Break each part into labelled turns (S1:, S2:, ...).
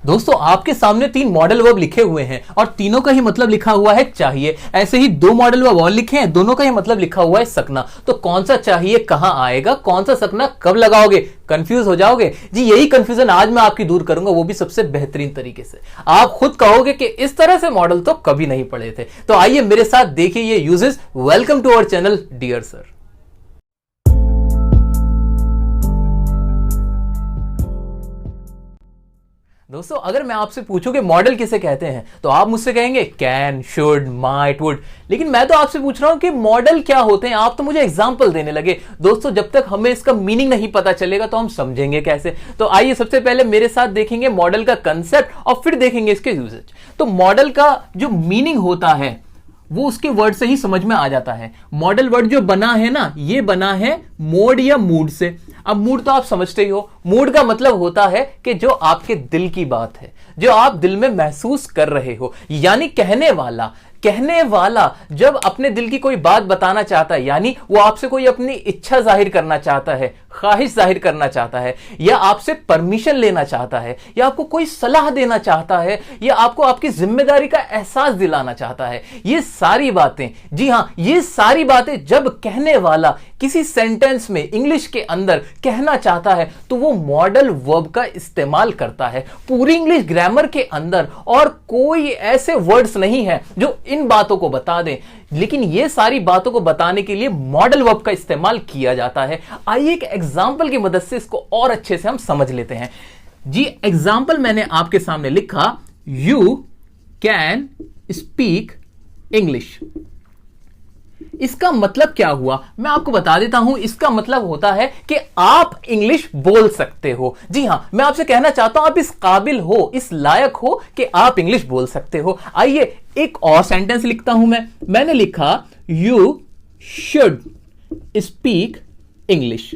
S1: दोस्तों आपके सामने 3 मॉडल वर्ब लिखे हुए हैं और तीनों का ही मतलब लिखा हुआ है चाहिए। ऐसे ही 2 मॉडल वर्ब और लिखे हैं, दोनों का ही मतलब लिखा हुआ है सकना। तो कौन सा चाहिए कहां आएगा, कौन सा सकना कब लगाओगे, कंफ्यूज हो जाओगे जी। यही कंफ्यूजन आज मैं आपकी दूर करूंगा, वो भी सबसे बेहतरीन तरीके से। आप खुद कहोगे कि इस तरह से मॉडल तो कभी नहीं पढ़े थे। तो आइए मेरे साथ देखिए ये uses. Welcome to our channel dear sir. दोस्तों अगर मैं आपसे पूछूं कि मॉडल किसे कहते हैं तो आप मुझसे कहेंगे कैन, शुड, माइट, वुड। लेकिन मैं तो आपसे पूछ रहा हूं कि मॉडल क्या होते हैं। आप तो मुझे एग्जांपल देने लगे। दोस्तों जब तक हमें इसका मीनिंग नहीं पता चलेगा तो हम समझेंगे कैसे। तो आइए सबसे पहले मेरे साथ देखेंगे मॉडल का कंसेप्ट और फिर देखेंगे इसके यूजेज। तो मॉडल का जो मीनिंग होता है वो उसके वर्ड से ही समझ में आ जाता है। मॉडल वर्ड जो बना है ना, ये बना है मोड या मूड से। अब मूड तो आप समझते ही हो। मूड का मतलब होता है कि जो आपके दिल की बात है, जो आप दिल में महसूस कर रहे हो, यानी कहने वाला जब अपने दिल की कोई बात बताना चाहता है, यानी वो आपसे कोई अपनी इच्छा जाहिर करना चाहता है, ख्वाहिश जाहिर करना चाहता है, या आपसे परमिशन लेना चाहता है, या आपको कोई सलाह देना चाहता है, या आपको आपकी जिम्मेदारी का एहसास दिलाना चाहता है, ये सारी बातें, जी हां, ये सारी बातें जब कहने वाला किसी सेंटेंस में इंग्लिश के अंदर कहना चाहता है तो वो मॉडल वर्ब का इस्तेमाल करता है। पूरी इंग्लिश ग्रामर के अंदर और कोई ऐसे वर्ड्स नहीं है जो इन बातों को बता दें, लेकिन ये सारी बातों को बताने के लिए मॉडल वर्ब का इस्तेमाल किया जाता है। आइए एक एग्जांपल की मदद से इसको और अच्छे से हम समझ लेते हैं। जी एग्जांपल मैंने आपके सामने लिखा, यू कैन स्पीक इंग्लिश। इसका मतलब क्या हुआ मैं आपको बता देता हूं। इसका मतलब होता है कि आप इंग्लिश बोल सकते हो। जी हां, मैं आपसे कहना चाहता हूं आप इस काबिल हो, इस लायक हो कि आप इंग्लिश बोल सकते हो। आइए एक और सेंटेंस लिखता हूं। मैंने लिखा यू शुड स्पीक इंग्लिश।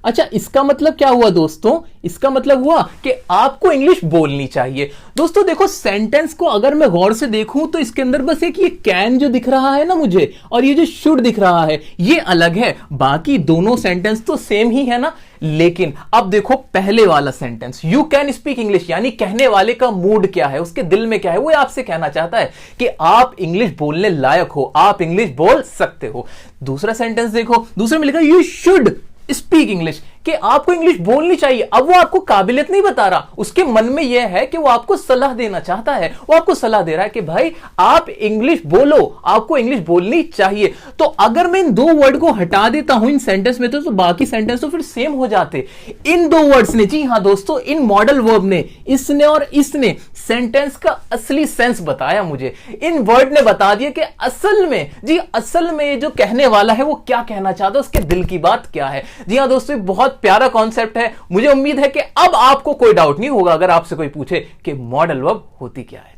S1: अच्छा, इसका मतलब क्या हुआ दोस्तों? इसका मतलब हुआ कि आपको इंग्लिश बोलनी चाहिए। दोस्तों देखो, सेंटेंस को अगर मैं गौर से देखूं तो इसके अंदर बस एक ये कैन जो दिख रहा है ना मुझे, और ये जो शुड दिख रहा है, ये अलग है। बाकी दोनों सेंटेंस तो सेम ही है ना। लेकिन अब देखो पहले वाला sentence, you can speak English, यानी कहने वाले का मूड क्या है, उसके दिल में क्या है, वो आपसे कहना चाहता है कि आप इंग्लिश बोलने लायक हो, आप इंग्लिश बोल सकते हो। दूसरा सेंटेंस देखो, दूसरे में लिखा यू शुड स्पीक इंग्लिश, कि आपको इंग्लिश बोलनी चाहिए। अब वो आपको काबिलियत नहीं बता रहा, उसके मन में यह है कि वो आपको सलाह देना चाहता है। वो आपको सलाह दे रहा है कि भाई आप इंग्लिश बोलो, आपको इंग्लिश बोलनी चाहिए। तो अगर मैं इन 2 वर्ड को हटा देता हूं इन सेंटेंस में तो बाकी सेंटेंस तो फिर सेम हो जाते। इन 2 वर्ड्स ने, जी हां दोस्तों, इन मॉडल वर्ब ने, इसने और इसने सेंटेंस का असली सेंस बताया मुझे। इन वर्ड ने बता दिया कि असल में जो कहने वाला है वो क्या कहना चाहता है, उसके दिल की बात क्या है। जी हां दोस्तों, बहुत प्यारा कॉन्सेप्ट है। मुझे उम्मीद है कि अब आपको कोई डाउट नहीं होगा अगर आपसे कोई पूछे कि मॉडल वर्ब होती क्या है।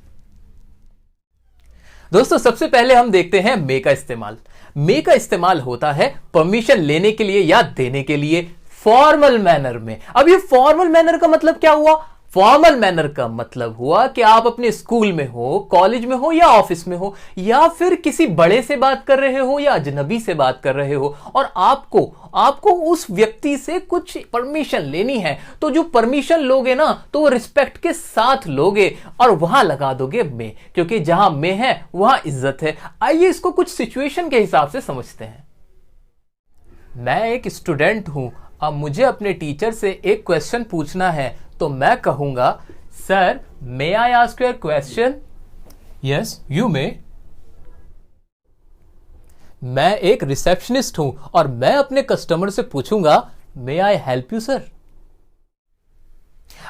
S1: दोस्तों सबसे पहले हम देखते हैं मे का इस्तेमाल। मे का इस्तेमाल होता है परमिशन लेने के लिए या देने के लिए फॉर्मल मैनर में। अब ये फॉर्मल मैनर का मतलब क्या हुआ? फॉर्मल मैनर का मतलब हुआ कि आप अपने स्कूल में हो, कॉलेज में हो या ऑफिस में हो, या फिर किसी बड़े से बात कर रहे हो या अजनबी से बात कर रहे हो, और आपको उस व्यक्ति से कुछ परमिशन लेनी है। तो जो परमिशन लोगे ना तो वो रिस्पेक्ट के साथ लोगे और वहां लगा दोगे मे, क्योंकि जहां मे है वहां इज्जत है। आइए इसको कुछ सिचुएशन के हिसाब से समझते हैं। मैं एक स्टूडेंट हूं, अब मुझे अपने टीचर से एक क्वेश्चन पूछना है, तो मैं कहूंगा sir may I ask you a question? Yes you may. मैं एक रिसेप्शनिस्ट हूं और मैं अपने कस्टमर से पूछूंगा मे आई हेल्प यू सर?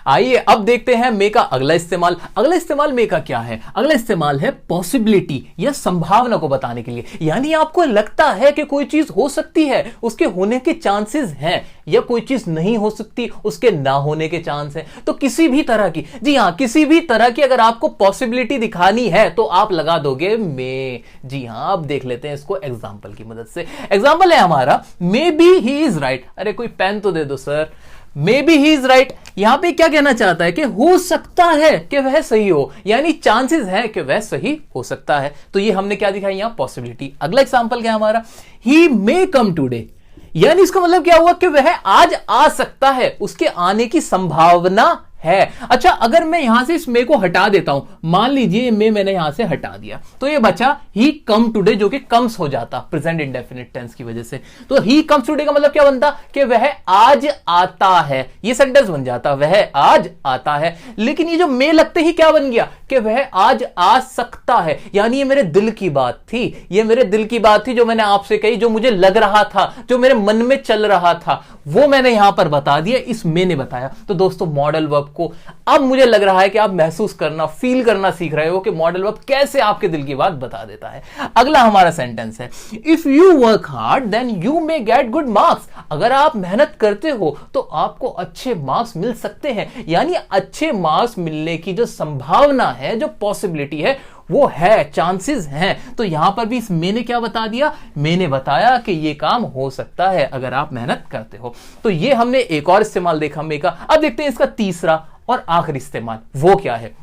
S1: आइए अब देखते हैं मे का अगला इस्तेमाल। अगला इस्तेमाल मे का क्या है? अगला इस्तेमाल है पॉसिबिलिटी या संभावना को बताने के लिए। यानी आपको लगता है कि कोई चीज हो सकती है, उसके होने के चांसेस हैं, या कोई चीज नहीं हो सकती, उसके ना होने के चांस हैं। तो किसी भी तरह की, जी हां, किसी भी तरह की अगर आपको पॉसिबिलिटी दिखानी है तो आप लगा दोगे मे। जी हां, अब देख लेते हैं इसको एग्जांपल की मदद से। एग्जांपल है हमारा, may be he is right. अरे कोई पेन तो दे दो sir. May be he is right, यहां पे क्या कहना चाहता है कि हो सकता है कि वह सही हो, यानी चांसेस है कि वह सही हो सकता है। तो ये हमने क्या दिखाई यहां? पॉसिबिलिटी। अगला एग्जांपल क्या हमारा? ही मे कम टुडे, यानी इसका मतलब क्या हुआ कि वह आज आ सकता है, उसके आने की संभावना है। अच्छा, अगर मैं यहां से इस मे को हटा देता हूं, मान लीजिए मे मैंने यहां से हटा दिया, तो ये बचा ही कम टुडे, जो कि कम्स हो जाता प्रेजेंट इंडेफिनिट टेंस की वजह से। तो ही कम्स टुडे का मतलब क्या बनता कि वह आज आता है, ये सेंटेंस बन जाता वह आज आता है। लेकिन ये जो मे लगते ही क्या बन गया कि वह आज आ सकता है, यानी ये मेरे दिल की बात थी, ये मेरे दिल की बात थी जो मैंने आपसे कही, जो मुझे लग रहा था, जो मेरे मन में चल रहा था, वो मैंने यहां पर बता दिया, इस मे ने बताया। तो दोस्तों मॉडल वर्ब को अब मुझे लग रहा है कि आप महसूस करना, फील करना सीख रहे हो कि मॉडल वर्ब कैसे आपके दिल की बात बता देता है। अगला हमारा सेंटेंस है, if you work hard then you may get good marks. अगर आप मेहनत करते हो तो आपको अच्छे मार्क्स मिल सकते हैं, यानी अच्छे मार्क्स मिलने की जो संभावना है, जो पॉसिबिलिटी है, वो है, चांसेस हैं। तो यहां पर भी इस मैंने क्या बता दिया, मैंने बताया कि ये काम हो सकता है अगर आप मेहनत करते हो। तो ये हमने एक और इस्तेमाल देखा मे का। अब देखते हैं इसका तीसरा और आखिरी इस्तेमाल, वो क्या है।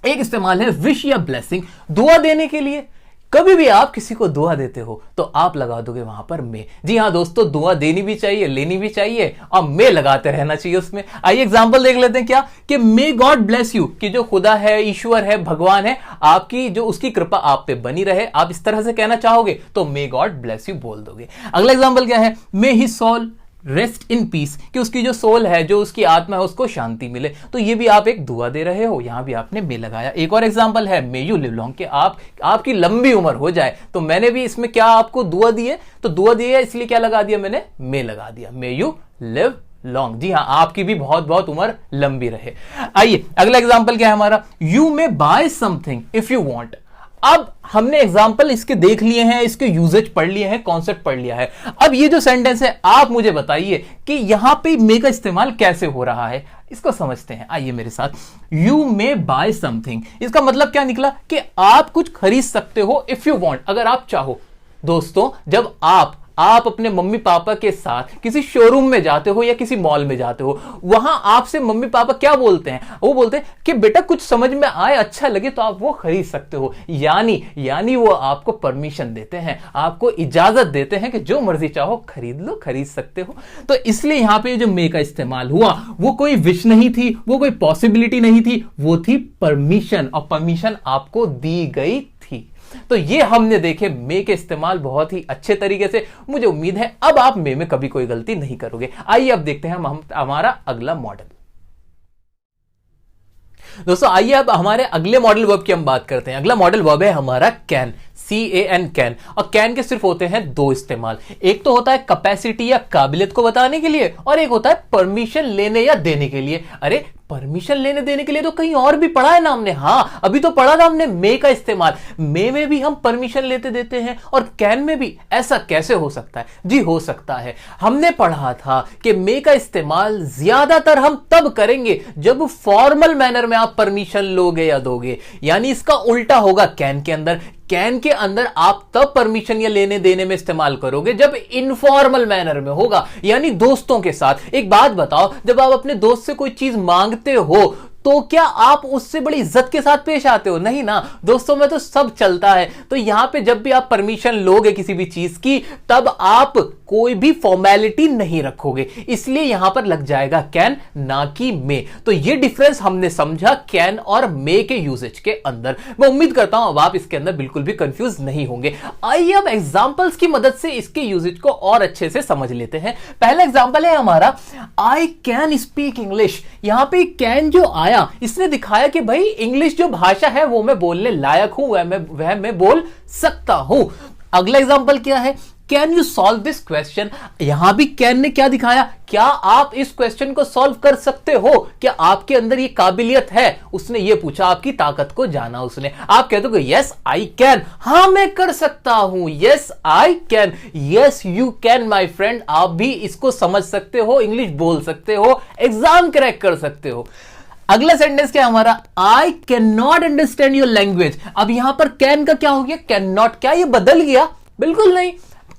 S1: एक इस्तेमाल है विश या ब्लेसिंग, दुआ देने के लिए। कभी भी आप किसी को दुआ देते हो तो आप लगा दोगे वहां पर मे। जी हां दोस्तों, दुआ देनी भी चाहिए, लेनी भी चाहिए, और मे लगाते रहना चाहिए उसमें। आइए एग्जांपल देख लेते हैं, क्या कि मे गॉड ब्लेस यू, कि जो खुदा है, ईश्वर है, भगवान है, आपकी जो उसकी कृपा आप पे बनी रहे, आप इस तरह से कहना चाहोगे तो मे गॉड ब्लेस यू बोल दोगे। अगला एग्जांपल क्या है, may his soul rest in peace, कि उसकी जो सोल है, जो उसकी आत्मा है, उसको शांति मिले। तो ये भी आप एक दुआ दे रहे हो, यहां भी आपने मे लगाया। एक और एग्जांपल है मे यू लिव लॉन्ग, कि आपकी लंबी उम्र हो जाए। तो मैंने भी इसमें क्या आपको दुआ दी है, तो दुआ दी है इसलिए क्या लगा दिया मैंने, मे लगा दिया, मे यू लिव लॉन्ग। जी हां, आपकी भी बहुत बहुत उम्र लंबी रहे। आइए अगला एग्जांपल क्या है हमारा, you may buy something if you want. अब हमने एग्जाम्पल इसके देख लिए हैं, इसके यूजेज पढ़ लिए हैं, कॉन्सेप्ट पढ़ लिया है। अब ये जो सेंटेंस है, आप मुझे बताइए कि यहां पे मे का इस्तेमाल कैसे हो रहा है, इसको समझते हैं। आइए मेरे साथ, यू मे बाय समथिंग, इसका मतलब क्या निकला कि आप कुछ खरीद सकते हो इफ यू वांट, अगर आप चाहो। दोस्तों जब आप अपने मम्मी पापा के साथ किसी शोरूम में जाते हो या किसी मॉल में जाते हो, वहां आपसे मम्मी पापा क्या बोलते हैं, वो बोलते हैं कि बेटा कुछ समझ में आए, अच्छा लगे तो आप वो खरीद सकते हो। यानी वो आपको परमिशन देते हैं, आपको इजाजत देते हैं कि जो मर्जी चाहो खरीद लो, खरीद सकते हो। तो इसलिए यहां पे जो मे का इस्तेमाल हुआ, वो कोई विश नहीं थी, वो कोई पॉसिबिलिटी नहीं थी, वो थी परमिशन, और परमिशन आपको दी गई थी। तो ये हमने देखे मे के इस्तेमाल बहुत ही अच्छे तरीके से। मुझे उम्मीद है अब आप मे में कभी कोई गलती नहीं करोगे। आइए अब देखते हैं हम हमारा अगला मॉडल। दोस्तों आइए अब हमारे अगले मॉडल वर्ब की हम बात करते हैं। अगला मॉडल वर्ब है हमारा कैन, CAN, कैन। और कैन के सिर्फ होते हैं दो इस्तेमाल, एक तो होता है कैपेसिटी या काबिलियत को बताने के लिए, और एक होता है परमिशन लेने या देने के लिए। अरे परमिशन लेने देने के लिए तो कहीं और भी पढ़ा है ना हमने, हाँ अभी तो पढ़ा था हमने मे का इस्तेमाल। मे में भी हम परमिशन लेते देते हैं और कैन में भी। ऐसा कैसे हो सकता है? जी हो सकता है। हमने पढ़ा था कि मे का इस्तेमाल ज्यादातर हम तब करेंगे जब फॉर्मल मैनर में आप परमिशन लोगे या दोगे, यानी इसका उल्टा होगा कैन के अंदर। कैन के अंदर आप तब परमिशन या लेने देने में इस्तेमाल करोगे जब इनफॉर्मल मैनर में होगा, यानी दोस्तों के साथ। एक बात बताओ, जब आप अपने दोस्त से कोई चीज मांगते हो तो क्या आप उससे बड़ी इज्जत के साथ पेश आते हो? नहीं ना, दोस्तों में तो सब चलता है। तो यहां पे जब भी आप परमिशन लोगे किसी भी चीज की, तब आप कोई भी फॉर्मेलिटी नहीं रखोगे, इसलिए यहां पर लग जाएगा कैन, ना कि मे। तो ये डिफरेंस हमने समझा कैन और मे के यूजेज के अंदर। मैं उम्मीद करता हूं अब आप इसके अंदर बिल्कुल भी कंफ्यूज नहीं होंगे। आइए अब एग्जांपल्स की मदद से इसके यूजेज को और अच्छे से समझ लेते हैं। पहला एग्जांपल है हमारा, आई कैन स्पीक इंग्लिश। यहां पे कैन जो आया, इसने दिखाया कि भाई इंग्लिश जो भाषा है वो मैं बोलने लायक हूं, वह मैं बोल सकता हूं। अगला एग्जांपल क्या है, can you solve this question. यहां भी कैन ने क्या दिखाया, क्या आप इस क्वेश्चन को सॉल्व कर सकते हो, क्या आपके अंदर ये काबिलियत है? उसने ये पूछा, आपकी ताकत को जाना उसने। आप कहते हो यस आई कैन, हां मैं कर सकता हूं, yes I can, yes you can my friend. आप भी इसको समझ सकते हो, इंग्लिश बोल सकते हो, एग्जाम क्रैक कर सकते हो। अगला सेंटेंस क्या है हमारा, I can not understand your language. अब यहां पर कैन का क्या हो गया, कैन नॉट, क्या ये बदल गया? बिल्कुल नहीं,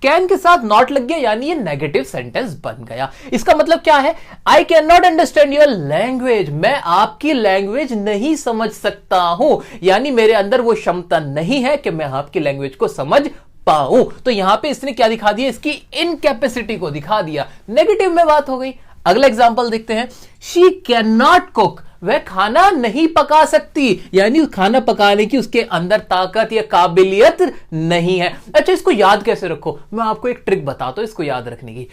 S1: कैन के साथ नॉट लग गया, यानी ये नेगेटिव सेंटेंस बन गया। इसका मतलब क्या है, I can not understand your language, मैं आपकी लैंग्वेज नहीं समझ सकता हूं, यानी मेरे अंदर वो क्षमता नहीं है कि मैं आपकी लैंग्वेज को समझ पाऊं। तो यहां पे इसने क्या दिखा दिया, इसकी इनकैपेसिटी को दिखा दिया, नेगेटिव में बात हो गई। अगला एग्जाम्पल देखते हैं, शी कैन नॉट कुक, वह खाना नहीं पका सकती, यानी खाना पकाने की उसके अंदर ताकत या काबिलियत नहीं है। अच्छा, इसको याद कैसे रखो, मैं आपको एक ट्रिक बताता हूं इसको याद रखने की।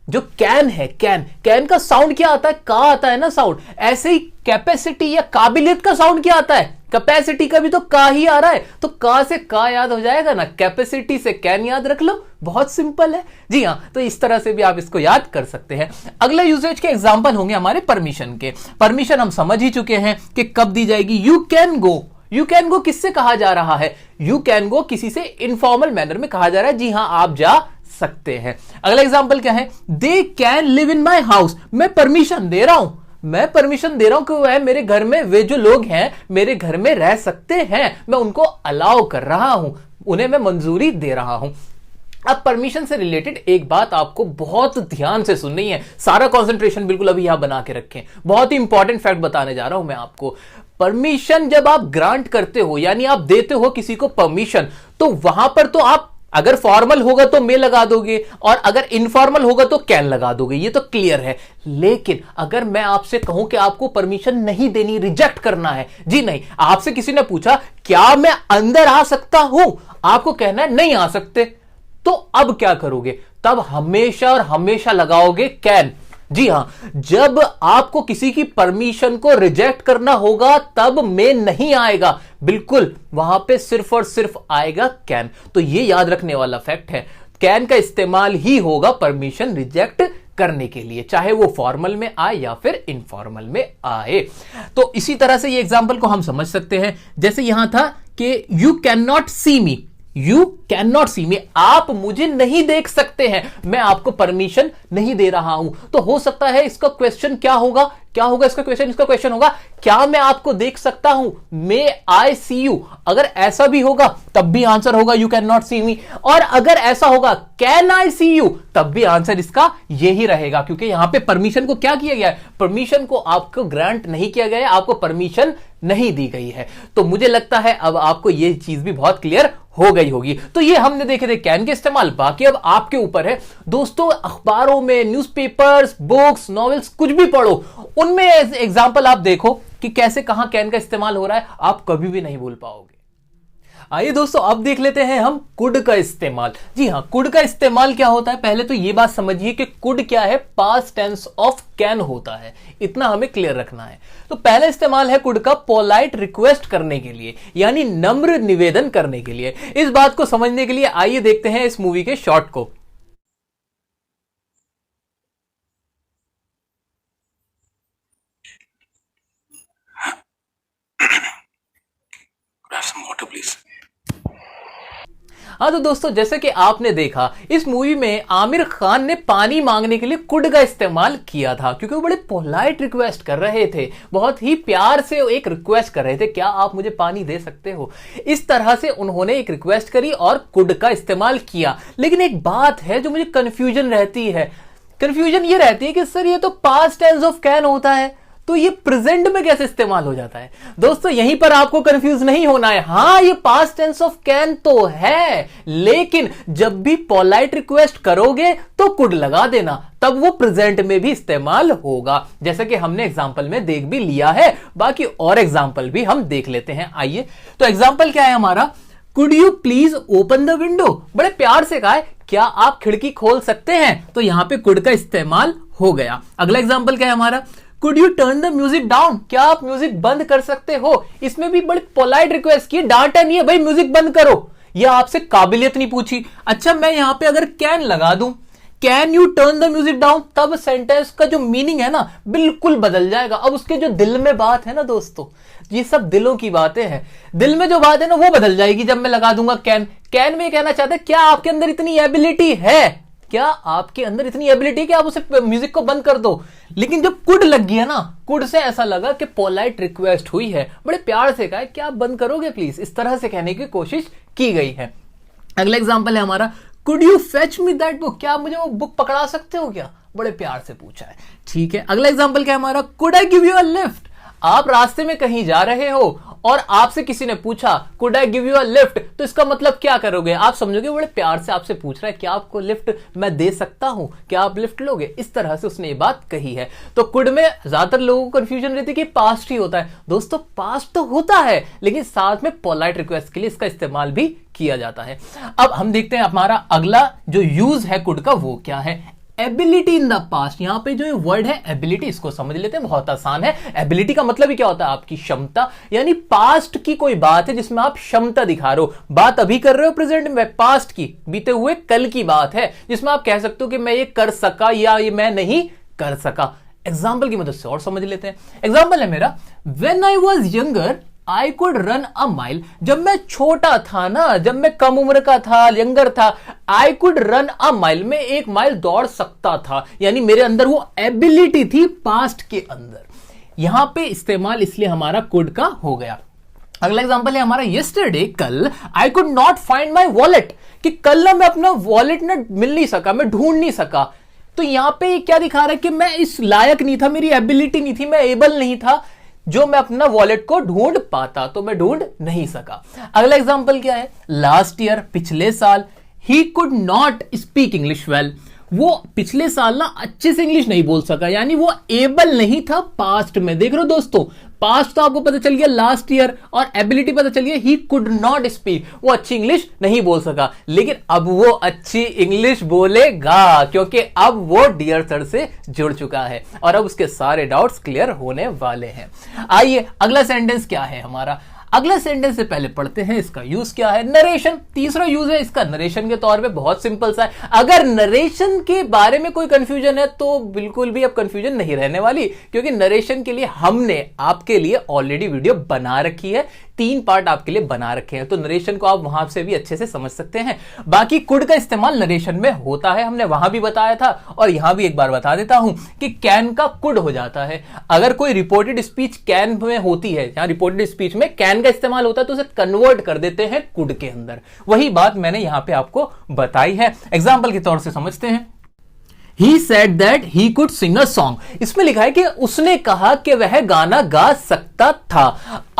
S1: जो कैन है, कैन का साउंड क्या आता है, का आता है ना साउंड, ऐसे ही कैपेसिटी या काबिलियत का साउंड क्या आता है, कैपेसिटी का भी तो का ही आ रहा है, तो का से का याद हो जाएगा ना, कैपेसिटी से कैन याद रख लो, बहुत सिंपल है। जी हाँ, तो इस तरह से भी आप इसको याद कर सकते हैं। अगला यूसेज के एग्जांपल होंगे हमारे परमिशन के। परमिशन हम समझ ही चुके हैं कि कब दी जाएगी, you can go. You can go किससे कहा जा रहा है, यू कैन गो किसी से इनफॉर्मल मैनर में कहा जा रहा है, जी हां आप जा सकते हैं। अगला एग्जांपल क्या है, they can live in my house, मैं परमिशन दे रहा हूं, मैं परमिशन दे रहा हूं कि वह मेरे घर में, वे जो लोग हैं मेरे घर में रह सकते हैं, मैं उनको अलाउ कर रहा हूं, उन्हें मैं मंजूरी दे रहा हूं। अब परमिशन से रिलेटेड एक बात आपको बहुत ध्यान से सुननी है, सारा कंसंट्रेशन बिल्कुल अभी यहां बना के रखें, बहुत ही इंपॉर्टेंट फैक्ट बताने जा रहा हूं मैं आपको। परमिशन जब आप ग्रांट करते हो, यानी आप देते हो किसी को परमिशन, तो वहां पर तो आप अगर फॉर्मल होगा तो मे लगा दोगे और अगर इनफॉर्मल होगा तो कैन लगा दोगे, ये तो क्लियर है। लेकिन अगर मैं आपसे कहूं कि आपको परमिशन नहीं देनी, रिजेक्ट करना है, जी नहीं, आपसे किसी ने पूछा क्या मैं अंदर आ सकता हूं, आपको कहना है नहीं आ सकते, तो अब क्या करोगे, तब हमेशा और हमेशा लगाओगे कैन। जी हां, जब आपको किसी की परमिशन को रिजेक्ट करना होगा तब में नहीं आएगा, बिल्कुल वहां पे सिर्फ और सिर्फ आएगा कैन। तो ये याद रखने वाला फैक्ट है, कैन का इस्तेमाल ही होगा परमिशन रिजेक्ट करने के लिए, चाहे वो फॉर्मल में आए या फिर इनफॉर्मल में आए। तो इसी तरह से ये एग्जांपल को हम समझ सकते हैं, जैसे यहां था कि you can not see me, you can not see me, आप मुझे नहीं देख सकते हैं, मैं आपको परमिशन नहीं दे रहा हूं। तो हो सकता है इसका क्वेश्चन क्या होगा, क्या होगा इसका क्वेश्चन, इसका क्वेश्चन होगा क्या मैं आपको देख सकता हूं, मे आई सी यू। अगर ऐसा भी होगा तब भी आंसर होगा यू कैन नॉट सी मी, और अगर ऐसा होगा कैन आई सी यू, तब भी आंसर इसका यही रहेगा, क्योंकि यहां पे परमिशन को क्या किया गया है, परमिशन को आपको ग्रांट नहीं किया गया है, आपको परमिशन नहीं दी गई है। तो मुझे लगता है अब आपको यह चीज भी बहुत क्लियर हो गई होगी। तो ये हमने देखे थे कैन के इस्तेमाल, बाकी अब आपके ऊपर है दोस्तों, अखबारों में, न्यूज़पेपर्स, बुक्स, नॉवेल्स, कुछ भी पढ़ो, उनमें एग्जांपल आप देखो कि कैसे कहां कैन का इस्तेमाल हो रहा है, आप कभी भी नहीं भूल पाओगे। आइए दोस्तों, अब देख लेते हैं हम कुड का इस्तेमाल। जी हां, कुड का इस्तेमाल क्या होता है, पहले तो ये बात समझिए कि कुड क्या है, पास्ट टेंस ऑफ कैन होता है, इतना हमें क्लियर रखना है। तो पहला इस्तेमाल है कुड का पोलाइट रिक्वेस्ट करने के लिए, यानी नम्र निवेदन करने के लिए। इस बात को समझने के लिए आइए देखते हैं इस मूवी के शॉर्ट को। हाँ तो दोस्तों, जैसे कि आपने देखा इस मूवी में आमिर खान ने पानी मांगने के लिए कुड का इस्तेमाल किया था, क्योंकि वो बड़े पोलाइट रिक्वेस्ट कर रहे थे, बहुत ही प्यार से एक रिक्वेस्ट कर रहे थे, क्या आप मुझे पानी दे सकते हो। इस तरह से उन्होंने एक रिक्वेस्ट करी और कुड का इस्तेमाल किया। लेकिन एक बात है जो मुझे कंफ्यूजन रहती है, कंफ्यूजन ये रहती है कि सर ये तो पास्ट टेंस ऑफ कैन होता है, तो ये प्रेजेंट में कैसे इस्तेमाल हो जाता है। दोस्तों यहीं पर आपको कंफ्यूज नहीं होना है, हां ये पास्ट टेंस ऑफ कैन तो है, लेकिन जब भी पोलाइट रिक्वेस्ट करोगे तो कुड लगा देना, तब वो प्रेजेंट में भी इस्तेमाल होगा, जैसे कि हमने एग्जांपल में देख भी लिया है। बाकी और एग्जांपल भी हम देख लेते हैं। आइए, तो एग्जांपल क्या है हमारा, could you please open the window, बड़े प्यार से कहा है क्या आप खिड़की खोल सकते हैं, तो यहां पे कुड का इस्तेमाल हो गया। अगला एग्जांपल क्या है हमारा, could U turn the music down, क्या आप म्यूजिक बंद कर सकते हो। इसमें भी बड़ी पोलाइट रिक्वेस्ट की, डांटा नहीं है भाई म्यूजिक बंद करो, यह आपसे काबिलियत नहीं पूछी। अच्छा, मैं यहां पे अगर कैन लगा दूं, can U turn the music down, तब सेंटेंस का जो मीनिंग है ना बिल्कुल बदल जाएगा। अब उसके जो दिल में बात है ना दोस्तों, ये सब दिलों की बातें हैं, दिल में जो बात है ना वो बदल जाएगी जब मैं लगा दूंगा कैन। कैन में कहना चाहते हैं क्या आपके अंदर इतनी एबिलिटी है, क्या आपके अंदर इतनी एबिलिटी कि आप उसे म्यूजिक को बंद कर दो। लेकिन जब कुड लग गया ना, कुड से ऐसा लगा कि पोलाइट रिक्वेस्ट हुई है, बड़े प्यार से कहा क्या आप बंद करोगे प्लीज, इस तरह से कहने की कोशिश की गई है। अगला एग्जांपल है हमारा, could you fetch me that book, क्या आप मुझे वो बुक पकड़ा सकते हो क्या, बड़े प्यार से पूछा है। ठीक है, अगला एग्जांपल क्या है हमारा, could I give you a lift, आप रास्ते में कहीं जा रहे हो और आपसे किसी ने पूछा could I give you a lift, तो इसका मतलब क्या करोगे? आप समझोगे बड़े प्यार से आपसे पूछ रहा है क्या आपको लिफ्ट मैं दे सकता हूं, क्या आप लिफ्ट लोगे? इस तरह से उसने ये बात कही है। तो कुड में ज्यादातर लोगों को कंफ्यूजन रहती है कि पास्ट ही होता है। दोस्तों पास्ट तो होता है, लेकिन साथ में पोलाइट रिक्वेस्ट के लिए इसका इस्तेमाल भी किया जाता है। अब हम देखते हैं हमारा अगला जो यूज है कुड का वो क्या है। Ability in the past. यहां पे जो ये वर्ड है एबिलिटी, इसको समझ लेते हैं, बहुत आसान है। एबिलिटी का मतलब ही क्या होता है? आपकी क्षमता, यानी पास्ट की कोई बात है जिसमें आप क्षमता दिखा रहे हो। बात अभी कर रहे हो प्रेजेंट में, पास्ट की, बीते हुए कल की बात है, जिसमें आप कह सकते हो कि मैं ये कर सका या ये मैं नहीं कर सका। एग्जाम्पल की मदद से और समझ लेते हैं। एग्जाम्पल है मेरा, when I was younger I could run a mile. जब मैं छोटा था ना, जब मैं कम उम्र का था, यंगर था, I could run a mile, मैं 1 माइल दौड़ सकता था, यानी मेरे अंदर वो एबिलिटी थी पास्ट के अंदर। यहां पे इस्तेमाल इसलिए हमारा कुड का हो गया। अगला एग्जांपल है हमारा, यस्टरडे, कल, I could not find my wallet, कि कल ना मैं अपना वॉलेट ना मिल नहीं सका, मैं ढूंढ नहीं सका। तो यहां पे क्या दिखा रहा है कि मैं इस लायक नहीं था, मेरी एबिलिटी नहीं थी, मैं एबल नहीं था जो मैं अपना वॉलेट को ढूंढ पाता, तो मैं ढूंढ नहीं सका। अगला एग्जांपल क्या है, लास्ट ईयर, पिछले साल, he could not speak English well, वो पिछले साल ना अच्छे से इंग्लिश नहीं बोल सका, यानी वो एबल नहीं था पास्ट में। देख रहे हो दोस्तों, पास्ट तो आपको पता चल गया लास्ट ईयर, और एबिलिटी पता चल गया ही कुड नॉट स्पीक, वो अच्छी इंग्लिश नहीं बोल सका, लेकिन अब वो अच्छी इंग्लिश बोलेगा, क्योंकि अब वो डियर सर से जुड़ चुका है और अब उसके सारे डाउट्स क्लियर होने वाले हैं। आइए अगला सेंटेंस क्या है हमारा। अगला सेंटेंस से पहले पढ़ते हैं इसका यूज क्या है। नरेशन, तीसरा यूज है इसका नरेशन के तौर पे, बहुत सिंपल सा है। अगर नरेशन के बारे में कोई कंफ्यूजन है तो बिल्कुल भी अब कंफ्यूजन नहीं रहने वाली, क्योंकि नरेशन के लिए हमने आपके लिए ऑलरेडी वीडियो बना रखी है, 3 पार्ट आपके लिए बना रखे हैं, तो नरेशन को आप वहां से भी अच्छे से समझ सकते हैं। बाकी कुड का इस्तेमाल नरेशन में होता है, हमने वहां भी बताया था और यहां भी एक बार बता देता हूं कि कैन का कुड हो जाता है। अगर कोई रिपोर्टेड स्पीच कैन में होती है, जहां रिपोर्टेड स्पीच में कैन का इस्तेमाल होता है, तो उसे कन्वर्ट कर देते हैं कुड के अंदर। वही बात मैंने यहां पे आपको बताई है, एग्जाम्पल के तौर से समझते हैं। He said that he could sing a song. इसमें लिखा है कि उसने कहा कि वह गाना गा सकता था।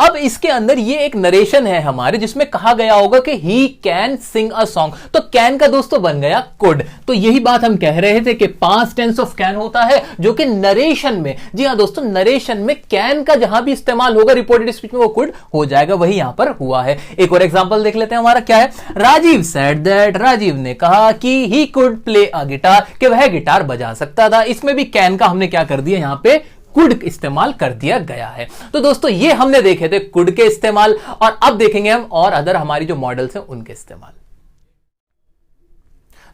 S1: अब इसके अंदर ये एक नरेशन है हमारे, जिसमें कहा गया होगा कि he can sing a song, तो can का दोस्तों बन गया could। तो यही बात हम कह रहे थे कि past tense of can होता है, जो कि नरेशन में, जी हाँ दोस्तों, नरेशन में can का जहां भी इस्तेमाल होगा रिपोर्टेड स्पीच में वो could हो जाएगा, वही यहां पर हुआ है। एक और एग्जाम्पल देख लेते हैं हमारा क्या है। राजीव said that, राजीव ने कहा कि he could play a guitar, कि वह गिटार बजा सकता था। इसमें भी कैन का हमने क्या कर दिया, यहां पे कुड इस्तेमाल कर दिया गया है। तो दोस्तों ये हमने देखे थे कुड के इस्तेमाल, और अब देखेंगे हम और अदर हमारी जो मॉडल्स हैं उनके इस्तेमाल।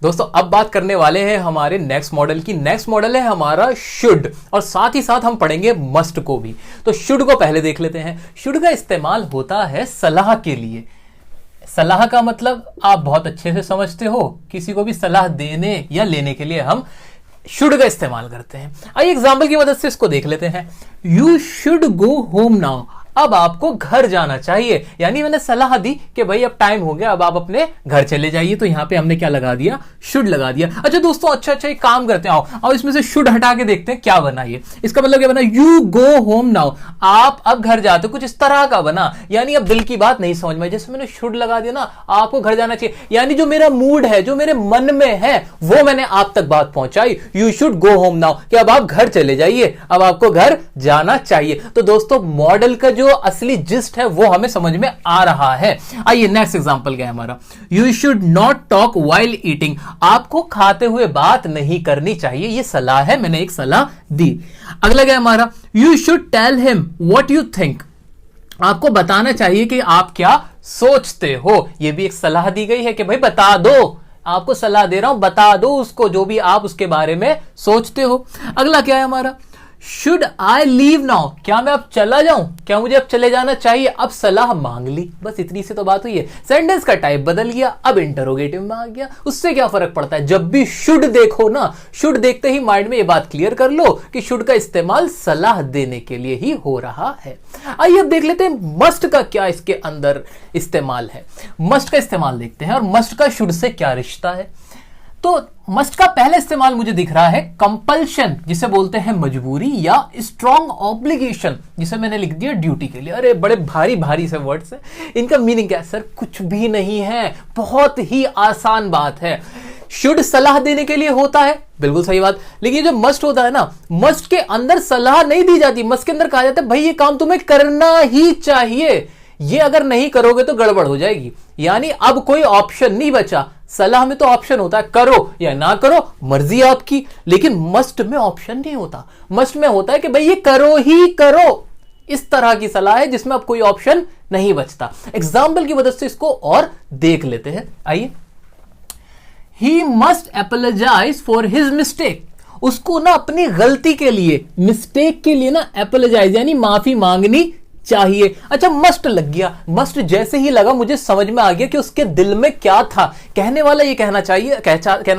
S1: दोस्तों अब बात करने वाले हैं हमारे नेक्स्ट मॉडल की। नेक्स्ट मॉडल है हमारा शुड, और साथ ही साथ हम पढ़ेंगे मस्ट को भी। तो शुड को पहले देख लेते हैं। शुड का इस्तेमाल होता है सलाह के लिए। सलाह का मतलब आप बहुत अच्छे से समझते हो, किसी को भी सलाह देने या लेने के लिए हम शुड का इस्तेमाल करते हैं। आइए एग्जाम्पल की मदद से इसको देख लेते हैं। You should go home now, अब आपको घर जाना चाहिए, यानी मैंने सलाह दी कि भाई अब टाइम हो गया, अब आप अपने घर चले जाइए, तो यहां पे हमने क्या लगा दिया, शुड लगा दिया। अच्छा दोस्तों, अच्छा एक काम करते हैं, आओ इसमें से शुड हटा के देखते हैं क्या बना ये। इसका मतलब क्या बना, यू गो होम नाउ, आप अब घर जाते हो, कुछ इस तरह का बना। यानी अब दिल की बात नहीं समझ में, जैसे मैंने शुड लगा दिया ना, आपको घर जाना चाहिए, यानी जो मेरा मूड है, जो मेरे मन में है, वो मैंने आप तक बात पहुंचाई। You should go home now, कि अब आप घर चले जाइए, अब आपको घर जाना चाहिए। तो दोस्तों मॉडल का जो असली जिस्ट है वो हमें समझ में आ रहा है। आइए नेक्स्ट एग्जांपल क्या है हमारा। You should not talk while eating, आपको खाते हुए बात नहीं करनी चाहिए, ये सलाह है, मैंने एक सलाह दी। अगला क्या है हमारा, you should tell him what you think, आपको बताना चाहिए कि आप क्या सोचते हो, ये भी एक सलाह दी गई है कि भाई बता दो, आपको सलाह दे रहा हूं, बता दो उसको जो भी आप उसके बारे में सोचते हो। अगला क्या है हमारा, शुड आई लीव नाउ, क्या मैं अब चला जाऊं, क्या मुझे अब चले जाना चाहिए, अब सलाह मांग ली, बस इतनी सी तो बात हुई है। सेंटेंस का टाइप बदल गया, अब इंटरोगेटिव में आ गया, उससे क्या फर्क पड़ता है। जब भी शुड देखो ना, शुड देखते ही माइंड में ये बात क्लियर कर लो कि शुड का इस्तेमाल सलाह देने के लिए ही हो रहा है। आइए अब देख लेते हैं मस्ट का क्या इसके अंदर इस्तेमाल है। मस्ट का इस्तेमाल देखते हैं, और मस्ट का शुड से क्या रिश्ता है। तो मस्ट का पहला इस्तेमाल मुझे दिख रहा है कंपल्शन, जिसे बोलते हैं मजबूरी, या स्ट्रॉन्ग ऑब्लिगेशन, जिसे मैंने लिख दिया ड्यूटी के लिए। अरे बड़े भारी भारी से वर्ड्स हैं, इनका मीनिंग क्या है सर? कुछ भी नहीं है, बहुत ही आसान बात है। शुड सलाह देने के लिए होता है, बिल्कुल सही बात, लेकिन ये जो मस्ट होता है ना, मस्ट के अंदर सलाह नहीं दी जाती, मस्ट के अंदर कहा जाता है भाई ये काम तुम्हें करना ही चाहिए, ये अगर नहीं करोगे तो गड़बड़ हो जाएगी। यानी अब कोई ऑप्शन नहीं बचा। सलाह में तो ऑप्शन होता है करो या ना करो, मर्जी आपकी, लेकिन मस्ट में ऑप्शन नहीं होता। मस्ट में होता है कि भाई ये करो ही करो। इस तरह की सलाह है जिसमें अब कोई ऑप्शन नहीं बचता। एग्जाम्पल की मदद से इसको और देख लेते हैं, आइए। He must apologise for his mistake. उसको ना अपनी गलती के लिए, मिस्टेक के लिए ना एपोलोजाइज यानी माफी मांगनी चाहिए। अच्छा, मस्ट लग गया। मस्ट जैसे ही लगा मुझे समझ में आ गया कि उसके दिल में क्या था। कहने वाला ये कहना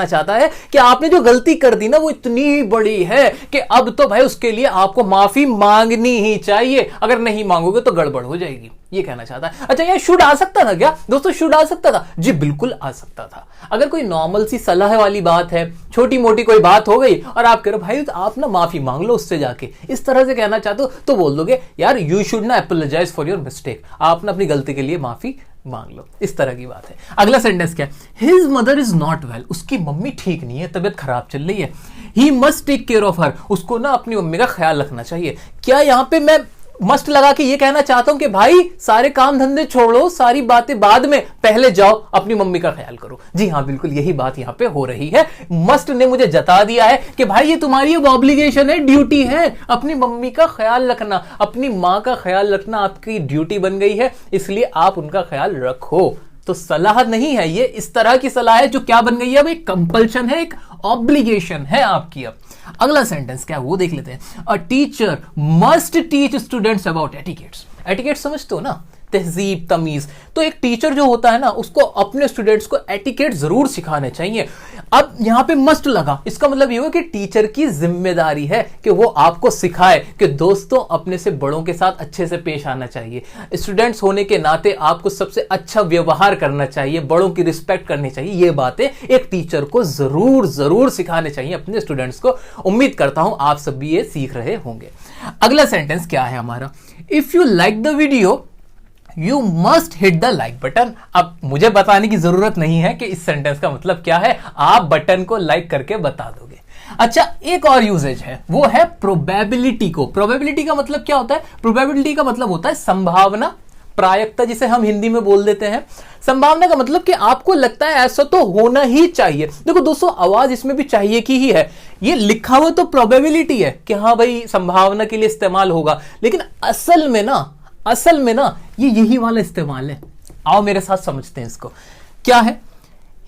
S1: चाहता है कि आपने जो गलती कर दी ना वो इतनी बड़ी है कि अब तो भाई उसके लिए आपको माफी मांगनी ही चाहिए, अगर नहीं मांगोगे तो गड़बड़ हो जाएगी, ये कहना चाहता है। अच्छा, ये शुड आ सकता था क्या दोस्तों? शुड आ सकता था जी, बिल्कुल आ सकता था। अगर कोई नॉर्मल सी सलाह वाली बात है, छोटी मोटी कोई बात हो गई और आप कह रहे हो भाई तो आप ना माफी मांग लो उससे जाके, इस तरह से कहना चाहते हो तो बोल दोगे यार यू शुड ना एपोलोजाइज फॉर योर मिस्टेक, आप ना अपनी गलती के लिए माफी मांग लो, इस तरह की बात है। अगला सेंटेंस क्या है? His mother is not well. उसकी मम्मी ठीक नहीं है, तबियत खराब चल रही है। He must take care of her. उसको ना अपनी मम्मी का ख्याल रखना चाहिए। क्या यहां पे मैं मस्ट लगा के ये कहना चाहता हूं कि भाई सारे काम धंधे छोड़ो, सारी बातें बाद में, पहले जाओ अपनी मम्मी का ख्याल करो? जी हां, बिल्कुल यही बात यहां पे हो रही है। मस्ट ने मुझे जता दिया है कि भाई ये तुम्हारी ऑब्लिगेशन है, ड्यूटी है, अपनी मम्मी का ख्याल रखना, अपनी मां का ख्याल रखना आपकी ड्यूटी बन गई है, इसलिए आप उनका ख्याल रखो। तो सलाह नहीं है ये, इस तरह की सलाह है जो क्या बन गई है? अब एक कंपल्शन है, एक ऑब्लिगेशन है आपकी। अब अगला सेंटेंस क्या है वो देख लेते हैं। A teacher must teach students about etiquettes. Etiquette समझते हो ना, तहजीब, तमीज। तो एक टीचर जो होता है ना उसको अपने स्टूडेंट्स को एटिकेट जरूर सिखाने चाहिए। अब यहां पे मस्ट लगा, इसका मतलब ये हुआ कि टीचर की जिम्मेदारी है कि वो आपको सिखाए कि दोस्तों अपने से बड़ों के साथ अच्छे से पेश आना चाहिए, स्टूडेंट्स होने के नाते आपको सबसे अच्छा व्यवहार करना चाहिए, बड़ों की रिस्पेक्ट करनी चाहिए। ये बातें एक टीचर को जरूर जरूर सिखाने चाहिए अपने स्टूडेंट्स को। उम्मीद करता हूं आप सब भी ये सीख रहे होंगे। अगला सेंटेंस क्या है हमारा? If you like the video you must hit the like button. अब मुझे बताने की जरूरत नहीं है कि इस सेंटेंस का मतलब क्या है, आप बटन को लाइक करके बता दोगे। अच्छा, एक और यूजेज है, वो है प्रोबेबिलिटी को। प्रोबेबिलिटी का मतलब क्या होता है? प्रोबेबिलिटी का मतलब होता है संभावना, प्रायिकता, जिसे हम हिंदी में बोल देते हैं। संभावना का मतलब कि आपको लगता है ऐसा तो होना ही चाहिए। देखो दोस्तों, आवाज इसमें भी चाहिए की ही है। ये लिखा हुआ तो प्रोबेबिलिटी है कि हाँ भाई संभावना के लिए इस्तेमाल होगा, लेकिन असल में ना ये यही वाला इस्तेमाल है। आओ मेरे साथ समझते हैं इसको। क्या है?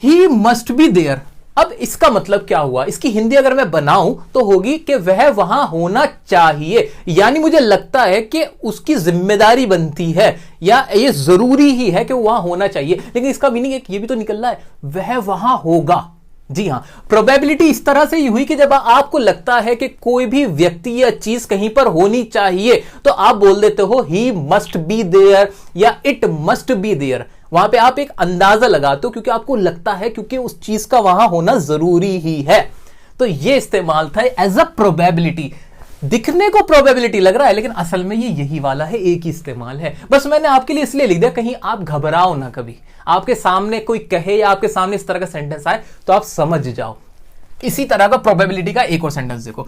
S1: He must be there. अब इसका मतलब क्या हुआ? इसकी हिंदी अगर मैं बनाऊं तो होगी कि वह वहां होना चाहिए, यानी मुझे लगता है कि उसकी जिम्मेदारी बनती है या ये जरूरी ही है कि वो वहां होना चाहिए। लेकिन इसका मीनिंग एक ये भी तो निकल रहा है, वह वहां होगा। जी हां, प्रोबेबिलिटी इस तरह से ही हुई कि जब आपको लगता है कि कोई भी व्यक्ति या चीज कहीं पर होनी चाहिए तो आप बोल देते हो ही मस्ट बी देयर या इट मस्ट बी देयर। वहां पे आप एक अंदाजा लगाते हो क्योंकि आपको लगता है, क्योंकि उस चीज का वहां होना जरूरी ही है। तो ये इस्तेमाल था एज अ प्रोबेबिलिटी। दिखने को प्रोबेबिलिटी लग रहा है लेकिन असल में ये यही वाला है, एक ही इस्तेमाल है। बस मैंने आपके लिए इसलिए लिख दिया, कहीं आप घबराओ ना, कभी आपके सामने कोई कहे या आपके सामने इस तरह का सेंटेंस आए तो आप समझ जाओ। इसी तरह का प्रोबेबिलिटी का एक और सेंटेंस देखो।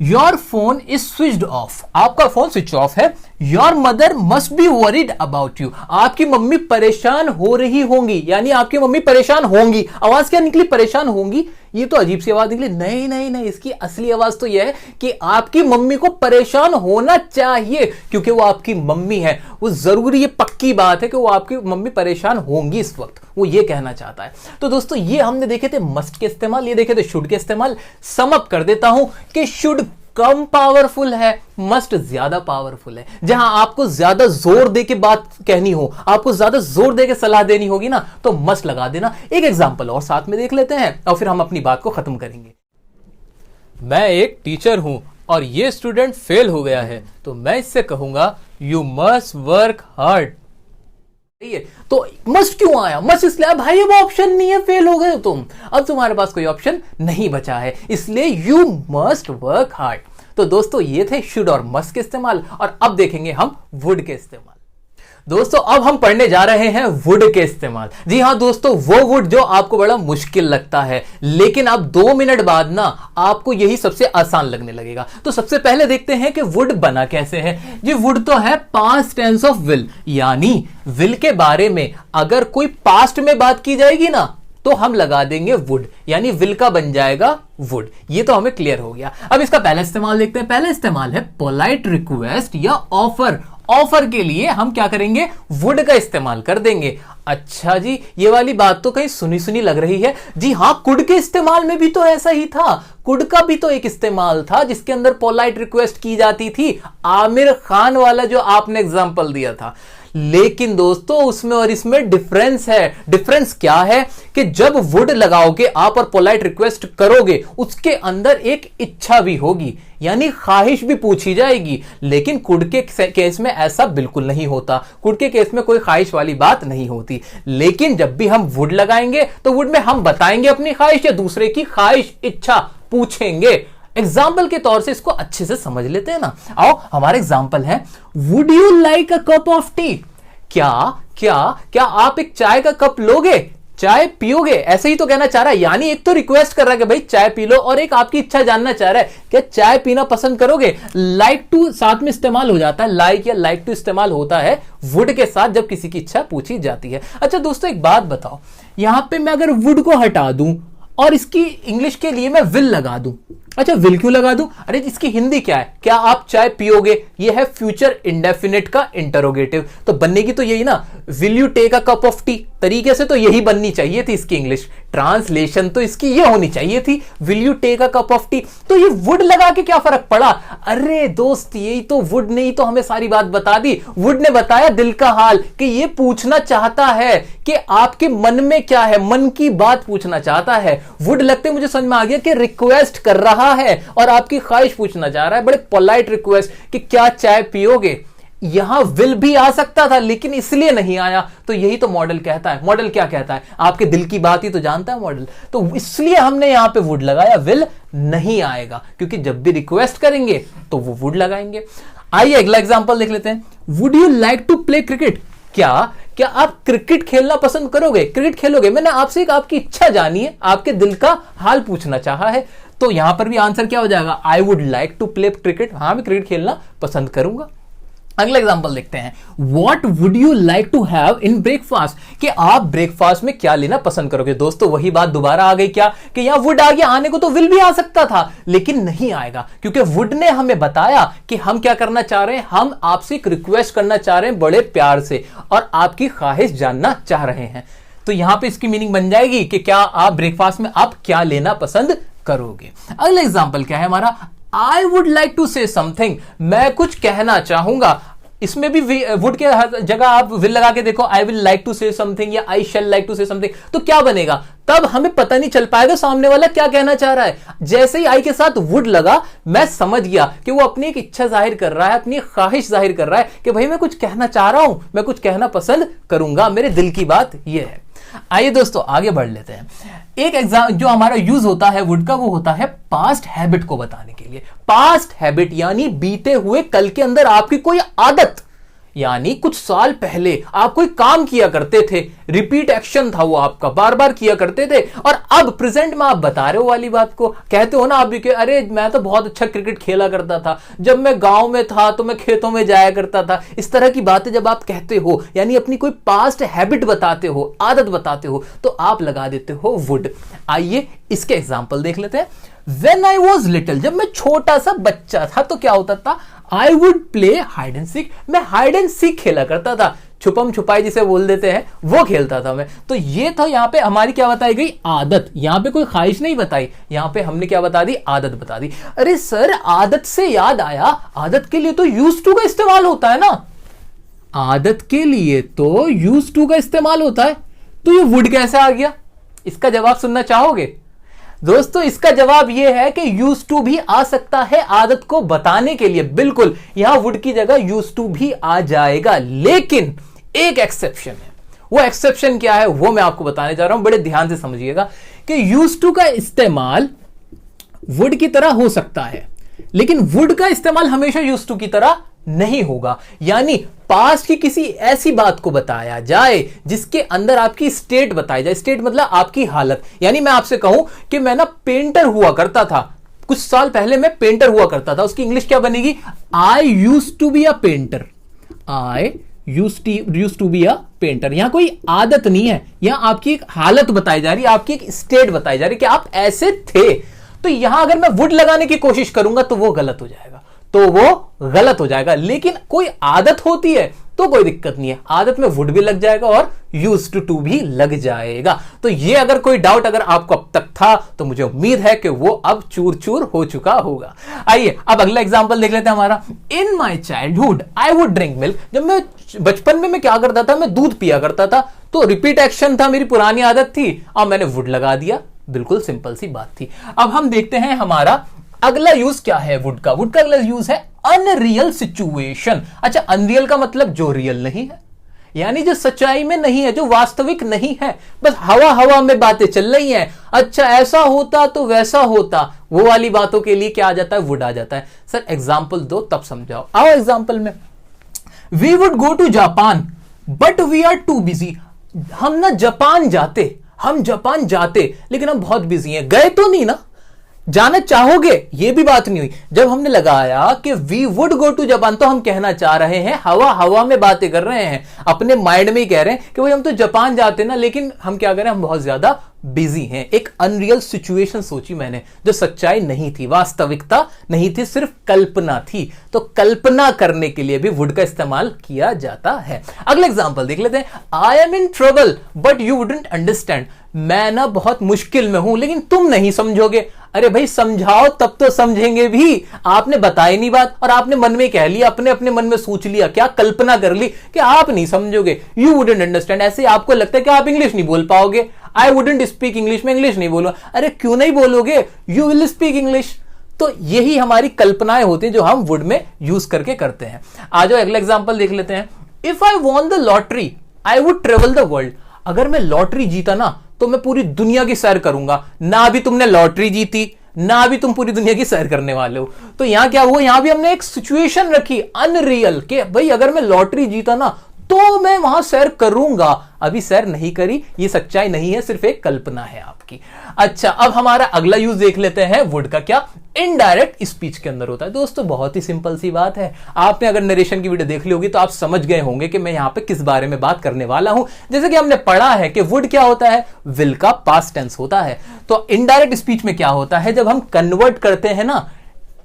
S1: Your phone is switched off. आपका फोन स्विच ऑफ है। Your mother must be worried about you. आपकी मम्मी परेशान हो रही होंगी, यानी आपकी मम्मी परेशान होंगी। आवाज क्या निकली? परेशान होंगी। ये तो अजीब सी आवाज निकली। नहीं नहीं नहीं, इसकी असली आवाज तो यह है कि आपकी मम्मी को परेशान होना चाहिए, क्योंकि वो आपकी मम्मी है। वो जरूरी, ये पक्की बात है कि वो आपकी मम्मी परेशान होंगी इस वक्त, वो ये कहना चाहता है। तो दोस्तों ये हमने देखे थे मस्ट के इस्तेमाल, ये देखे थे शुड के इस्तेमाल। सम अप कर देता हूं कि शुड कम पावरफुल है, मस्ट ज्यादा पावरफुल है। जहां आपको ज्यादा जोर दे के बात कहनी हो, आपको ज्यादा जोर दे के सलाह देनी होगी ना, तो मस्ट लगा देना। एक एग्जांपल और साथ में देख लेते हैं और फिर हम अपनी बात को खत्म करेंगे। मैं एक टीचर हूं और ये स्टूडेंट फेल हो गया है, तो मैं इससे कहूंगा यू मस्ट वर्क हार्ड। तो मस्ट क्यों आया? मस्ट इसलिए आया भाई, अब ऑप्शन नहीं है, फेल हो गए तुम, अब तुम्हारे पास कोई ऑप्शन नहीं बचा है, इसलिए यू मस्ट वर्क हार्ड। तो दोस्तों ये थे शुड और मस्ट के इस्तेमाल, और अब देखेंगे हम वुड के इस्तेमाल। दोस्तों अब हम पढ़ने जा रहे हैं वुड के इस्तेमाल। जी हां दोस्तों, वो वुड जो आपको बड़ा मुश्किल लगता है, लेकिन अब 2 मिनट बाद ना आपको यही सबसे आसान लगने लगेगा। तो सबसे पहले देखते हैं कि वुड बना कैसे है। जी वुड तो है पास्ट टेंस ऑफ विल, यानी विल के बारे में अगर कोई पास्ट में बात की जाएगी ना तो हम लगा देंगे वुड, यानी विल का बन जाएगा वुड। ये तो हमें क्लियर हो गया। अब इसका पहला इस्तेमाल देखते हैं। पहला इस्तेमाल है पोलाइट रिक्वेस्ट या ऑफर। ऑफर के लिए हम क्या करेंगे? वुड का इस्तेमाल कर देंगे। अच्छा जी, ये वाली बात तो कहीं सुनी सुनी लग रही है। जी हां, कुड के इस्तेमाल में भी तो ऐसा ही था। कुड का भी तो एक इस्तेमाल था जिसके अंदर पोलाइट रिक्वेस्ट की जाती थी, आमिर खान वाला जो आपने एग्जांपल दिया था। लेकिन दोस्तों उसमें और इसमें डिफरेंस है। डिफरेंस क्या है कि जब वुड लगाओगे आप और पोलाइट रिक्वेस्ट करोगे, उसके अंदर एक इच्छा भी होगी, यानी ख्वाहिश भी पूछी जाएगी। लेकिन कुड के केस में ऐसा बिल्कुल नहीं होता। कुड के केस में कोई ख्वाहिश वाली बात नहीं होती। लेकिन जब भी हम वुड लगाएंगे तो वुड में हम बताएंगे अपनी ख्वाहिश या दूसरे की ख्वाहिश, इच्छा पूछेंगे। एग्जाम्पल के तौर से इसको अच्छे से समझ लेते हैं ना। आओ, हमारे एग्जाम्पल है, would you like a cup of T? क्या क्या क्या आप एक चाय का कप लोगे? चाय पियोगे? ऐसे ही तो कहना चाह रहा है। यानी एक तो रिक्वेस्ट कर रहा है कि भाई चाय पी लो, और एक आपकी इच्छा जानना चाह रहा है कि चाय पीना पसंद करोगे। लाइक टू साथ में इस्तेमाल हो जाता है, लाइक या लाइक टू इस्तेमाल होता है वुड के साथ जब किसी की इच्छा पूछी जाती है। अच्छा दोस्तों एक बात बताओ, यहां पे मैं अगर वुड को हटा दूं और इसकी इंग्लिश के लिए मैं विल लगा दूं। अच्छा विल क्यों लगा दूं? अरे इसकी हिंदी क्या है? क्या आप चाय पियोगे? ये है फ्यूचर इंडेफिनिट का इंटरोगेटिव, तो बनेगी तो यही ना, will you take a cup of tea. तरीके से तो यही बननी चाहिए थी इसकी इंग्लिश, ट्रांसलेशन तो इसकी ये होनी चाहिए थी, will you take a cup of tea. तो ये वुड लगा के क्या फर्क पड़ा? अरे दोस्त यही तो वुड ने ही तो हमें सारी बात बता दी। वुड ने बताया दिल का हाल, कि ये पूछना चाहता है कि आपके मन में क्या है, मन की बात पूछना चाहता है। वुड लगते मुझे समझ में आ गया कि रिक्वेस्ट कर रहा है और आपकी ख्वाहिश पूछना चाह रहा है, बड़े पोलाइट रिक्वेस्ट कि क्या चाय पियोगे। यहां विल भी आ सकता था लेकिन इसलिए नहीं आया। तो यही तो मॉडल कहता है। मॉडल क्या कहता है? आपके दिल की बात ही तो जानता है मॉडल, तो इसलिए हमने यहां पे वुड लगाया, विल नहीं आएगा, क्योंकि जब भी रिक्वेस्ट करेंगे तो वो वुड लगाएंगे। आइए अगला एग्जांपल देख लेते हैं। Would you like to play cricket? क्या आप क्रिकेट खेलना पसंद करोगे? क्रिकेट खेलोगे? मैंने आपसे एक आपकी इच्छा जानी है, आपके दिल का हाल पूछना चाहा है। तो यहां पर भी आंसर क्या हो जाएगा? I would like to play cricket. हाँ मैं क्रिकेट खेलना पसंद करूंगा। अगला एग्जांपल देखते हैं। What would you like to have in breakfast? कि आप ब्रेकफास्ट में क्या लेना पसंद करोगे? दोस्तों वही बात दोबारा आ गई क्या, कि यहां वुड आ गया, आने को तो विल भी आ सकता था लेकिन नहीं आएगा, क्योंकि वुड ने हमें बताया कि हम क्या करना चाह रहे हैं, हम आपसे एक रिक्वेस्ट करना चाह रहे हैं बड़े प्यार से, और आपकी ख्वाहिश जानना चाह रहे हैं। तो यहां पे इसकी मीनिंग बन जाएगी कि क्या आप ब्रेकफास्ट में आप क्या लेना पसंद करोगे। अगला एग्जाम्पल क्या है हमारा? I would like to say something. मैं कुछ कहना चाहूंगा। इसमें भी वुड के जगह आप विल लगा के देखो, I will like to say something या I shall like to say something, तो क्या बनेगा? तब हमें पता नहीं चल पाएगा सामने वाला क्या कहना चाह रहा है। जैसे ही आई के साथ वुड लगा, मैं समझ गया कि वो अपनी एक इच्छा जाहिर कर रहा है, अपनी ख्वाहिश जाहिर कर रहा है कि भाई मैं कुछ कहना चाह रहा हूं, मैं कुछ कहना पसंद करूंगा, मेरे दिल की बात ये है। आइए दोस्तों आगे बढ़ लेते हैं। एक एग्जाम जो हमारा यूज होता है वुड का, वो होता है पास्ट हैबिट को बताने के लिए। पास्ट हैबिट यानी बीते हुए कल के अंदर आपकी कोई आदत, यानी कुछ साल पहले आप कोई काम किया करते थे, रिपीट एक्शन था वो आपका, बार बार किया करते थे, और अब प्रेजेंट में आप बता रहे हो वाली बात को। कहते हो ना आप भी कि अरे मैं तो बहुत अच्छा क्रिकेट खेला करता था, जब मैं गांव में था तो मैं खेतों में जाया करता था। इस तरह की बातें जब आप कहते हो, यानी अपनी कोई पास्ट हैबिट बताते हो, आदत बताते हो, तो आप लगा देते हो वुड। आइए इसके एग्जाम्पल देख लेते हैं। When I was little, जब मैं छोटा सा बच्चा था तो क्या होता था? I would play hide and seek। मैं हाइड एंड सीक खेला करता था, छुपम छुपाई जिसे बोल देते हैं, वो खेलता था मैं। तो ये था यहां पे हमारी क्या बताई गई? आदत। यहां पे कोई ख्वाहिश नहीं बताई, यहां पे हमने क्या बता दी? आदत बता दी। अरे सर आदत से याद आया, आदत के लिए तो यूज टू का इस्तेमाल होता है ना। आदत के लिए तो यूज टू का इस्तेमाल होता है, तो ये वुड कैसे आ गया? इसका जवाब सुनना चाहोगे? दोस्तों इसका जवाब यह है कि यूज टू भी आ सकता है आदत को बताने के लिए। बिल्कुल यहां वुड की जगह यूज टू भी आ जाएगा, लेकिन एक एक्सेप्शन है। वो एक्सेप्शन क्या है वो मैं आपको बताने जा रहा हूं, बड़े ध्यान से समझिएगा कि यूज्ड टू का इस्तेमाल वुड की तरह हो सकता है, लेकिन वुड का इस्तेमाल हमेशा यूज्ड टू की तरह नहीं होगा। यानी पास्ट की किसी ऐसी बात को बताया जाए जिसके अंदर आपकी स्टेट बताई जाए, स्टेट मतलब आपकी हालत। यानी मैं आपसे कहूं कि मैं ना पेंटर हुआ करता था, कुछ साल पहले मैं पेंटर हुआ करता था, उसकी इंग्लिश क्या बनेगी? I used to be a painter. I used to be a painter. यहां कोई आदत नहीं है, यहां आपकी एक हालत बताई जा रही है, आपकी एक स्टेट बताई जा रही है कि आप ऐसे थे। तो यहां अगर मैं वुड लगाने की कोशिश करूंगा तो वो गलत हो जाएगा, तो वो गलत हो जाएगा। लेकिन कोई आदत होती है तो कोई दिक्कत नहीं है, आदत में वुड भी लग जाएगा और यूज्ड टू भी लग जाएगा। तो ये अगर कोई डाउट अगर आपको अब तक था तो मुझे उम्मीद है कि वो अब चूर चूर हो चुका होगा। आइए अब अगला एग्जांपल देख लेते हैं हमारा। In my childhood I would drink milk. जब मैं बचपन में मैं क्या करता था, मैं दूध पिया करता था, तो रिपीट एक्शन था, मेरी पुरानी आदत थी, अब मैंने वुड लगा दिया। बिल्कुल सिंपल सी बात थी। अब हम देखते हैं हमारा अगला यूज क्या है वुड का। वुड का अगला यूज है अनरियल सिचुएशन। अच्छा, अनरियल का मतलब जो रियल नहीं है, यानी जो सच्चाई में नहीं है, जो वास्तविक नहीं है, बस हवा हवा में बातें चल रही हैं। अच्छा ऐसा होता तो वैसा होता, वो वाली बातों के लिए क्या आ जाता है? वुड आ जाता है। सर एग्जाम्पल दो तब समझाओ। आओ एग्जाम्पल में, we would go to Japan but we are too busy. हम ना जापान जाते, हम जापान जाते, लेकिन हम बहुत बिजी हैं। गए तो नहीं ना, जाना चाहोगे, ये भी बात नहीं हुई। जब हमने लगाया कि we would go to Japan, तो हम कहना चाह रहे हैं, हवा हवा में बातें कर रहे हैं, अपने माइंड में ही कह रहे हैं कि भाई हम तो जापान जाते ना, लेकिन हम क्या करें, हम बहुत ज्यादा बिजी हैं। एक अनरियल सिचुएशन सोची मैंने, जो सच्चाई नहीं थी, वास्तविकता नहीं थी, सिर्फ कल्पना थी। तो कल्पना करने के लिए भी वुड का इस्तेमाल किया जाता है। अगला एग्जांपल देख लेते हैं। I am in trouble but you wouldn't understand. मैं ना बहुत मुश्किल में हूं लेकिन तुम नहीं समझोगे। अरे भाई समझाओ तब तो समझेंगे भी, आपने बताई नहीं बात और आपने मन में कह लिया, अपने अपने मन में सोच लिया, क्या कल्पना कर ली कि आप नहीं समझोगे, यू वुडंट अंडरस्टैंड। ऐसे आपको लगता है कि आप इंग्लिश नहीं बोल पाओगे, आई वुडंट स्पीक इंग्लिश, मैं इंग्लिश नहीं बोलूंगा। अरे क्यों नहीं बोलोगे, यू विल स्पीक इंग्लिश। तो यही हमारी कल्पनाएं होती हैं जो हम वुड में यूज करके करते हैं। आ जाओ अगला एग्जांपल देख लेते हैं। If I won the lottery I would travel the world. अगर मैं लॉटरी जीता ना तो मैं पूरी दुनिया की सैर करूंगा। ना अभी तुमने लॉटरी जीती, ना अभी तुम पूरी दुनिया की सैर करने वाले हो। तो यहां क्या हुआ, यहां भी हमने एक सिचुएशन रखी अनरियल के भाई अगर मैं लॉटरी जीता ना तो मैं वहां सैर करूंगा। अभी सैर नहीं करी, ये सच्चाई नहीं है, सिर्फ एक कल्पना है आपकी। अच्छा अब हमारा अगला यूज देख लेते हैं वुड का, क्या इनडायरेक्ट स्पीच के अंदर होता है। दोस्तों बहुत ही सिंपल सी बात है, आपने अगर नरेशन की वीडियो देख ली होगी तो आप समझ गए होंगे कि मैं यहां पे किस बारे में बात करने वाला हूं। जैसे कि हमने पढ़ा है कि वुड क्या होता है, विल का पास्ट टेंस होता है। तो इनडायरेक्ट स्पीच में क्या होता है, जब हम कन्वर्ट करते हैं ना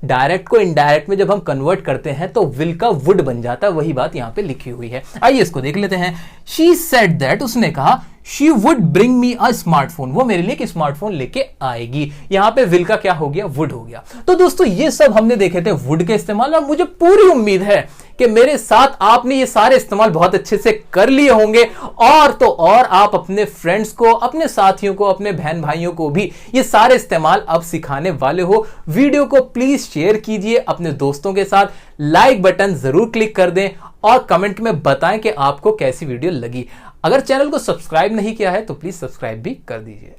S1: डायरेक्ट को इनडायरेक्ट में, जब हम कन्वर्ट करते हैं तो विल का वुड बन जाता है। वही बात यहां पे लिखी हुई है। आइए इसको देख लेते हैं। शी सेड दैट, उसने कहा she would bring me a smartphone, वो मेरे लिए एक स्मार्टफोन लेके आएगी। यहां पे विल का क्या हो गया, वुड हो गया। तो दोस्तों ये सब हमने देखे थे वुड के इस्तेमाल, और मुझे पूरी उम्मीद है कि मेरे साथ आपने ये सारे इस्तेमाल बहुत अच्छे से कर लिए होंगे। और तो और आप अपने फ्रेंड्स को, अपने साथियों को, अपने बहन भाइयों को भी ये सारे इस्तेमाल अब सिखाने वाले हो। वीडियो को प्लीज शेयर कीजिए अपने दोस्तों के साथ, लाइक बटन जरूर क्लिक कर दें और कमेंट में बताएं कि आपको कैसी वीडियो लगी। अगर चैनल को सब्सक्राइब नहीं किया है तो प्लीज सब्सक्राइब भी कर दीजिए।